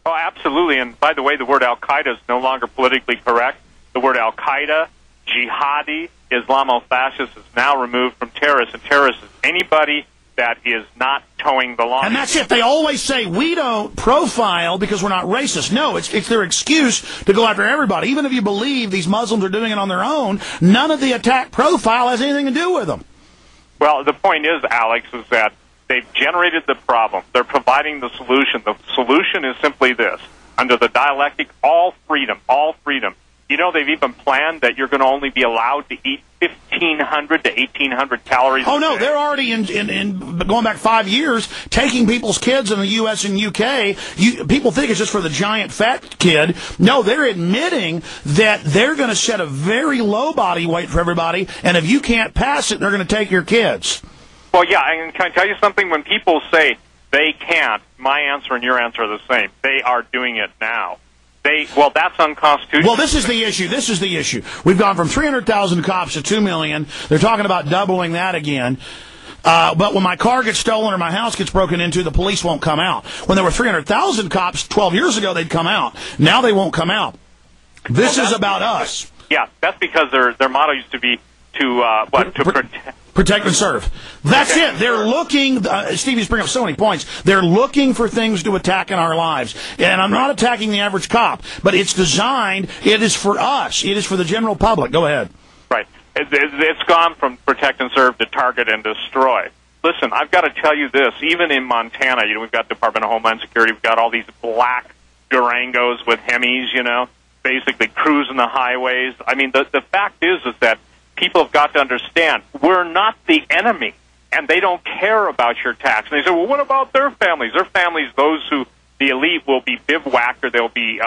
Oh, absolutely. And by the way, the word Al-Qaeda is no longer politically correct. The word Al-Qaeda, jihadi, Islamo-fascist is now removed from terrorists. And terrorists is anybody that is not towing the line. And that's it. They always say, we don't profile because we're not racist. No, it's their excuse to go after everybody. Even if you believe these Muslims are doing it on their own, none of the attack profile has anything to do with them. Well, the point is, Alex, is that they've generated the problem. They're providing the solution. The solution is simply this. Under the dialectic, all freedom, all freedom. You know, they've even planned that you're going to only be allowed to eat 1,500 to 1,800 calories a day. No, they're already, in going back 5 years, taking people's kids in the U.S. and U.K. People think it's just for the giant fat kid. No, they're admitting that they're going to set a very low body weight for everybody, and if you can't pass it, they're going to take your kids. Well, yeah, and can I tell you something? When people say they can't, my answer and your answer are the same. They are doing it now. Well, that's unconstitutional. Well, this is the issue. This is the issue. We've gone from 300,000 cops to 2 million. They're talking about doubling that again. But when my car gets stolen or my house gets broken into, the police won't come out. When there were 300,000 cops 12 years ago, they'd come out. Now they won't come out. This is about us. Yeah, that's because their motto used to be to protect and serve. That's it. They're looking, Stevie's bringing up so many points, they're looking for things to attack in our lives. And I'm not attacking the average cop, but it's designed, it is for us. It is for the general public. Go ahead. Right. It's gone from protect and serve to target and destroy. Listen, I've got to tell you this. Even in Montana, we've got Department of Homeland Security, we've got all these black Durangos with Hemis, basically cruising the highways. I mean, the fact is that people have got to understand, we're not the enemy, and they don't care about your tax. And they say, well, what about their families? Their families, those who, the elite, will be bivouacked or they'll be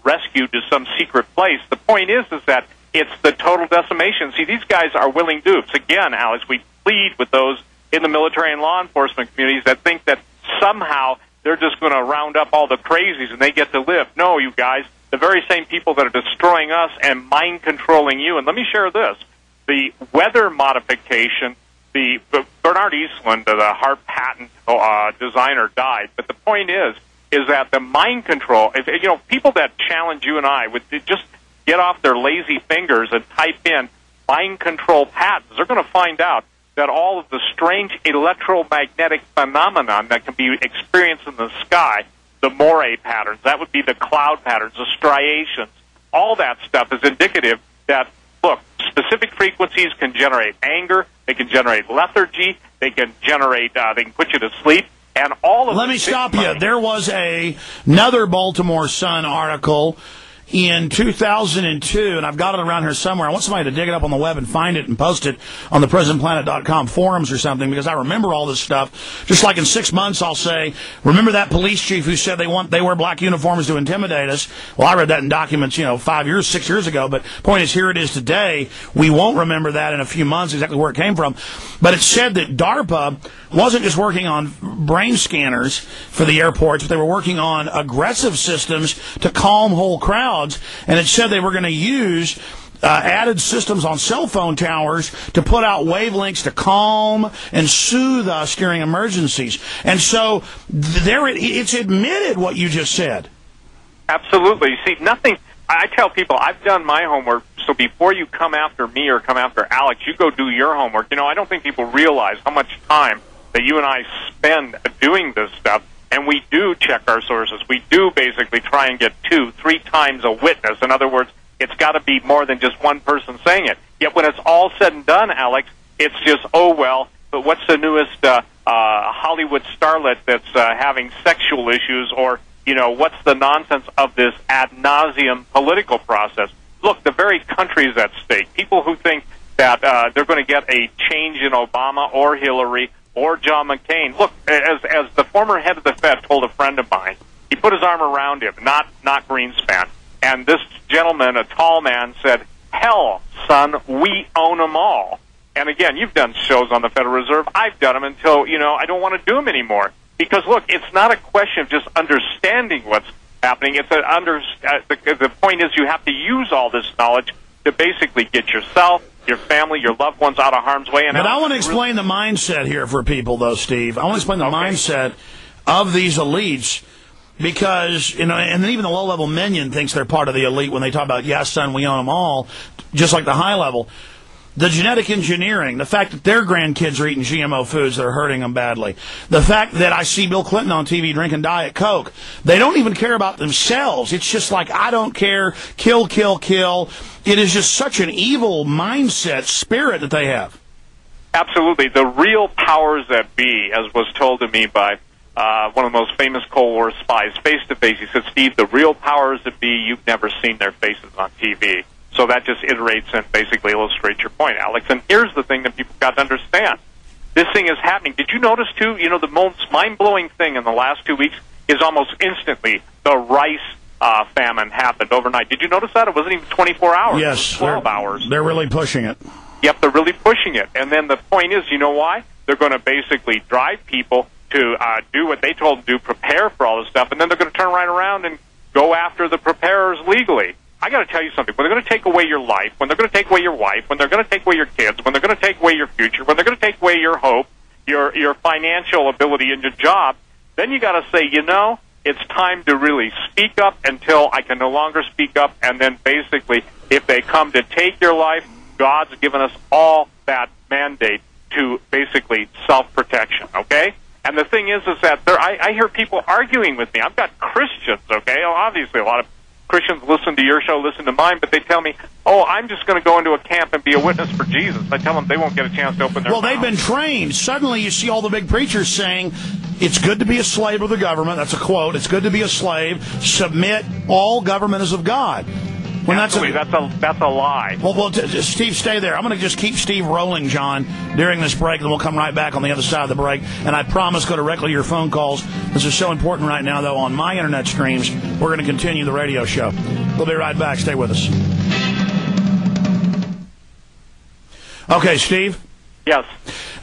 rescued to some secret place. The point is that it's the total decimation. See, these guys are willing dupes. Again, Alex, we plead with those in the military and law enforcement communities that think that somehow they're just going to round up all the crazies and they get to live. No, you guys, the very same people that are destroying us and mind-controlling you. And let me share this. The weather modification, the Bernard Eastland, the HAARP patent designer, died. But the point is that the mind control, people that challenge you and I would just get off their lazy fingers and type in mind control patents, they're going to find out that all of the strange electromagnetic phenomenon that can be experienced in the sky, the moire patterns, that would be the cloud patterns, the striations, all that stuff is indicative that, look, specific frequencies can generate anger, they can generate lethargy, they can generate, they can put you to sleep, and all of Let me stop you. There was another Baltimore Sun article in 2002, and I've got it around here somewhere. I want somebody to dig it up on the web and find it and post it on the PresentPlanet.com forums or something, because I remember all this stuff. Just like in 6 months, I'll say, remember that police chief who said they wear black uniforms to intimidate us? Well, I read that in documents, 6 years ago, but point is, here it is today. We won't remember that in a few months, exactly where it came from. But it said that DARPA wasn't just working on brain scanners for the airports, but they were working on aggressive systems to calm whole crowds. And it said they were going to use added systems on cell phone towers to put out wavelengths to calm and soothe us during emergencies. And so it's admitted what you just said. Absolutely. See, nothing. I tell people, I've done my homework, so before you come after me or come after Alex, you go do your homework. I don't think people realize how much time that you and I spend doing this stuff. And we do check our sources. We do basically try and get 2-3 times a witness. In other words, it's got to be more than just one person saying it. Yet when it's all said and done, Alex, it's just, oh, well, but what's the newest Hollywood starlet that's having sexual issues? Or, what's the nonsense of this ad nauseum political process? Look, the very country is at stake. People who think that they're going to get a change in Obama or Hillary or John McCain. Look, as the former head of the Fed told a friend of mine, he put his arm around him, not Greenspan. And this gentleman, a tall man, said, hell, son, we own them all. And again, you've done shows on the Federal Reserve. I've done them until, I don't want to do them anymore. Because, look, it's not a question of just understanding what's happening. It's the point is you have to use all this knowledge to basically get yourself, your family, your loved ones out of harm's way. But I want to explain the mindset here for people, though, Steve. I want to explain the mindset of these elites. because, you know, and then even the low-level minion thinks they're part of the elite when they talk about, yes, son, we own them all, just like the high level. The genetic engineering, the fact that their grandkids are eating GMO foods that are hurting them badly. The fact that I see Bill Clinton on TV drinking Diet Coke. They don't even care about themselves. It's just like, I don't care, kill, kill, kill. It is just such an evil mindset, spirit that they have. Absolutely. The real powers that be, as was told to me by one of the most famous Cold War spies, face-to-face, he said, Steve, the real powers that be, you've never seen their faces on TV. So that just iterates and basically illustrates your point, Alex. And here's the thing that people got to understand. This thing is happening. Did you notice, too, you know, the most mind-blowing thing in the last 2 weeks is almost instantly the rice famine happened overnight. Did you notice that? It wasn't even 24 hours. Yes. It was 12 hours. They're really pushing it. Yep, they're really pushing it. And then the point is, you know why? They're going to basically drive people to do what they told them to do, prepare for all this stuff, and then they're going to turn right around and go after the preparers legally. I got to tell you something. When they're going to take away your life, when they're going to take away your wife, when they're going to take away your kids, when they're going to take away your future, when they're going to take away your hope, your financial ability and your job, then you got to say, you know, it's time to really speak up until I can no longer speak up, and then basically, if they come to take your life, God's given us all that mandate to basically self-protection, okay? And the thing is that I hear people arguing with me. I've got Christians, okay? Obviously, a lot of Christians listen to your show, listen to mine, but they tell me, oh, I'm just going to go into a camp and be a witness for Jesus. I tell them they won't get a chance to open their mouth. Well, they've been trained. Suddenly you see all the big preachers saying, it's good to be a slave of the government. That's a quote. It's good to be a slave. Submit. All government is of God. When Absolutely. That's a lie. Well, Steve, stay there. I'm going to just keep Steve rolling, John, during this break, and we'll come right back on the other side of the break. And I promise go directly to your phone calls. This is so important right now, though, on my internet streams. We're going to continue the radio show. We'll be right back. Stay with us. Okay, Steve? Yes.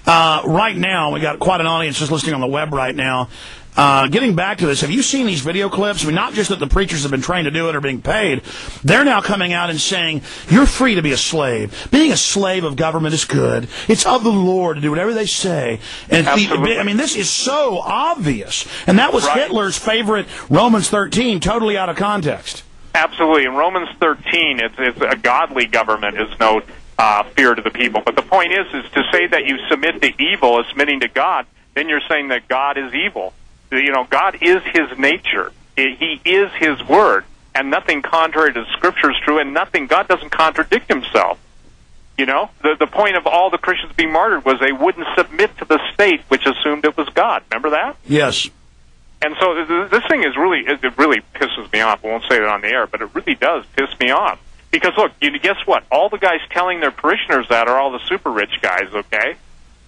Right now, we got quite an audience just listening on the web right now. Getting back to this, have you seen these video clips? I mean, not just that the preachers have been trained to do it or being paid. They're now coming out and saying, you're free to be a slave. Being a slave of government is good. It's of the Lord to do whatever they say. And I mean, this is so obvious. And that was right. Hitler's favorite Romans 13, totally out of context. Absolutely. In Romans 13, it's a godly government is no fear to the people. But the point is to say that you submit to evil as submitting to God, then you're saying that God is evil. You know, God is His nature. He is His Word, and nothing contrary to Scripture is true, and God doesn't contradict Himself. You know, the point of all the Christians being martyred was they wouldn't submit to the state, which assumed it was God. Remember that? Yes. And so this thing is really pisses me off. I won't say it on the air, but it really does piss me off. Because, look, guess what? All the guys telling their parishioners that are all the super rich guys, okay?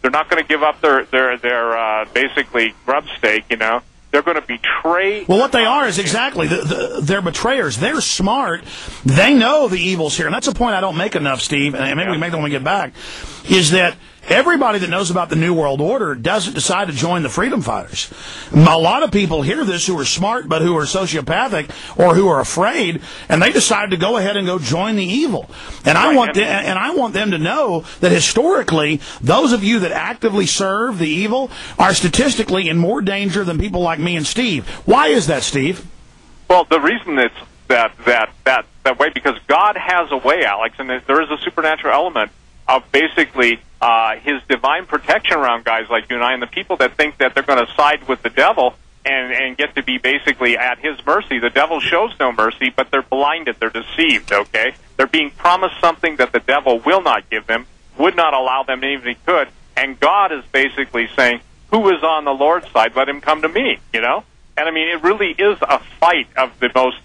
They're not going to give up their basically grub stake, you know. They're going to betray. Well, what they are is exactly, they're betrayers. They're smart. They know the evil's here. And that's a point I don't make enough, Steve, and maybe we can make that when we get back, is that everybody that knows about the New World Order doesn't decide to join the freedom fighters. A lot of people hear this who are smart but who are sociopathic or who are afraid, and they decide to go ahead and go join the evil. And I want them to know that historically, those of you that actively serve the evil are statistically in more danger than people like me and Steve. Why is that, Steve? Well, the reason it's that way, because God has a way, Alex, and there is a supernatural element of basically His divine protection around guys like you and I, and the people that think that they're going to side with the devil and get to be basically at his mercy. The devil shows no mercy, but they're blinded, they're deceived, okay? They're being promised something that the devil will not give them, would not allow them even if he could, and God is basically saying, who is on the Lord's side, let him come to me, you know? And I mean, it really is a fight of the most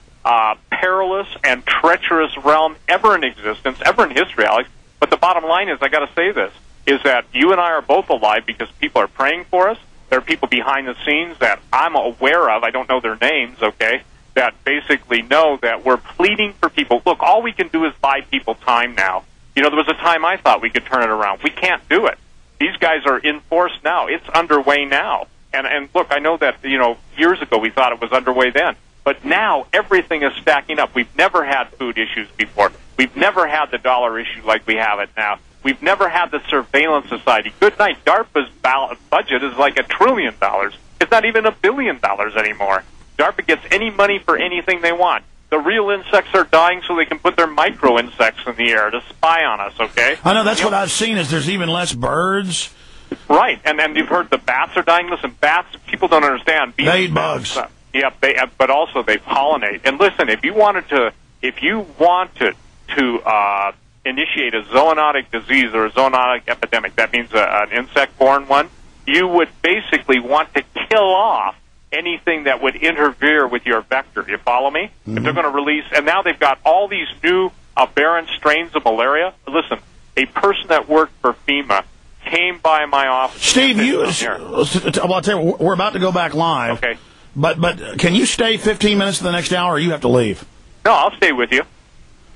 perilous and treacherous realm ever in existence, ever in history, Alex. But the bottom line is, I got to say this, is that you and I are both alive because people are praying for us. There are people behind the scenes that I'm aware of, I don't know their names, okay, that basically know that we're pleading for people. Look, all we can do is buy people time now. You know, there was a time I thought we could turn it around. We can't do it. These guys are in force now. It's underway now. And look, I know that, you know, years ago we thought it was underway then. But now everything is stacking up. We've never had food issues before. We've never had the dollar issue like we have it now. We've never had the surveillance society. Good night. DARPA's budget is like $1 trillion. It's not even $1 billion anymore. DARPA gets any money for anything they want. The real insects are dying so they can put their micro insects in the air to spy on us, okay? I know, that's what I've seen, is there's even less birds. Right, and you've heard the bats are dying. Listen, bats, people don't understand. They eat bugs. Yeah, but also they pollinate. And listen, if you want to initiate a zoonotic disease or a zoonotic epidemic, that means an insect-borne one, you would basically want to kill off anything that would interfere with your vector. You follow me? Mm-hmm. If they're going to release, and now they've got all these new aberrant strains of malaria. Listen, a person that worked for FEMA came by my office. Steve, I'll tell you, we're about to go back live. Okay. But can you stay 15 minutes to the next hour, or you have to leave? No, I'll stay with you.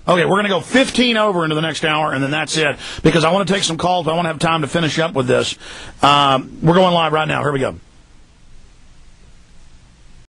Okay, we're going to go 15 over into the next hour, and then that's it, because I want to take some calls. I want to have time to finish up with this. We're going live right now. Here we go.